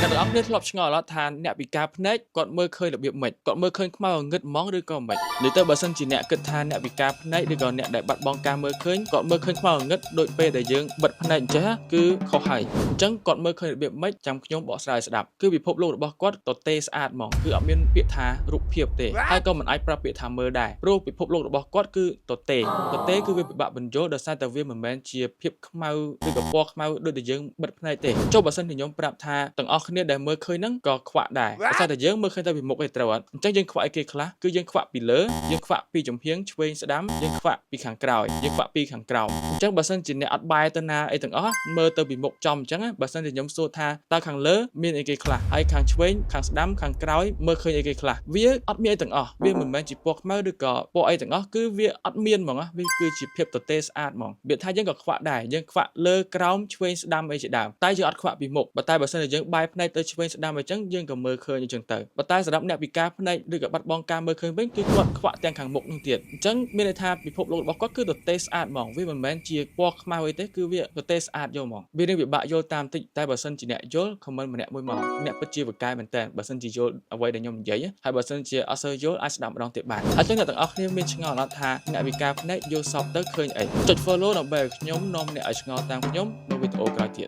អ្នកទាំងអស់គ្នាធ្លាប់ឆ្ងល់អត់ថាអ្នកពិការភ្នែកគាត់មើលឃើញរបៀបម៉េចគាត់មើលឃើញខ្មៅងងឹតហ្មងឬក៏មិននិយាយទៅបើសិនជាអ្នកគិតថាអ្នកពិការភ្នែកឬក៏អ្នកដែលបាត់បង់ការមើលឃើញគាត់មើលឃើញខ្មៅងងឹតដូចពេលដែលយើងបិទភ្នែកអញ្ចឹងគឺខុសហើយអញ្ចឹងគាត់មើលឃើញរបៀបម៉េចចាំខ្ញុំបកស្រាយស្ដាប់គឺពិភពលោករបស់គាត់ទទេស្អាតហ្មងគឺអត់មានពាក្យថារូបភាពទេហើយក៏មិនអាចប្រាប់ពាក្យថាមើលដែរព្រោះពិភពលោករបស់គាត់គឺទទេគឺវាពិបាកបញ្យល់ដោយសារតែវាមិនមែនជាភាពខ្មៅឬក៏ពណ៌ខ្មៅដូចដែលយើងបិទភ្នែកទេចុះបើសិនជាខ្ញុំប្រាប់ថាទាំងអស់គ្នាដែលមើលឃើញហ្នឹងក៏ខ្វាក់ដែរដោយសារតែយើងមើលឃើញតែពីមុខឯត្រូវអត់អញ្ចឹងយើងខ្វាក់អីគេខ្លះគឺយើងខ្វាក់ពីលើយើងខ្វាក់ពីចំហៀងឆ្វេងស្ដាំយើងខ្វាក់ពីខាងក្រោយយើងខ្វាក់ពីខាងក្រោមអញ្ចឹងបើសិនជាអ្នកអត់បែរទៅណាអីទាំងអស់មើលទៅពីមុខចំអញ្ចឹងបើសិនជាខ្ញុំសួរថាតើខាងលើមានអីគេខ្លះហើយខាងឆ្វេងខាងស្ដាំខាងក្រោយមើលឃើញអីគេខ្លះវាអត់មានអីទាំងអស់វាមិនមែនជាពណ៌ខ្មៅឬក៏ពណ៌អីទាំងអស់គឺវាអត់មានហ្មងវាគឺជាភាពទទេស្អាតហ្មងវាថាយើងក៏ខ្វាក់ដែរយើងខ្វាក់លើក្រោមឆ្វេងស្ដាំអីជាដើមតែយើងអត់ខ្វាក់ពីមុខតែបើសិនជាយើងបែរភ្នែកទៅឆ្វេងស្ដាំអញ្ចឹងយើងក៏មើលឃើញអញ្ចឹងទៅតែសម្រាប់អ្នកពិការភ្នែកឬក៏បាត់បង់ការមើលឃើញវិញគឺគាត់ខ្វាក់ទាំងខាងមុខនោះទៀតអញ្ចឹងមានន័យថាពិភពលោករបស់គាត់គឺទទេស្អាតហ្មងវាមិនមែនជាពណ៌ខ្មៅអីទេគឺវាទទេស្អាតយកហ្មងវានឹងពិបាកយល់តាមតិចតែបើសិនជាអ្នកយល់ខមមិនម្នាក់មួយមកអ្នកពិតជាវកែមែនតើបើសិនជាយល់អ្វីដែលខ្ញុំនិយាយហើយបើសិនជាអត់សូវយល់អាចស្ដាប់ម្ដងទៀតបានអញ្ចឹងអ្នកទាំងអស់គ្នាមានឆ្ងល់អត់ថាអ្នកពិការភ្នែកយល់សពទៅឃើញអីចុច follow ដើម្បីឲ្យខ្ញុំនាំអ្នកឲ្យឆ្ងល់តាមខ្ញុំនៅវីដេអូក្រោយទៀត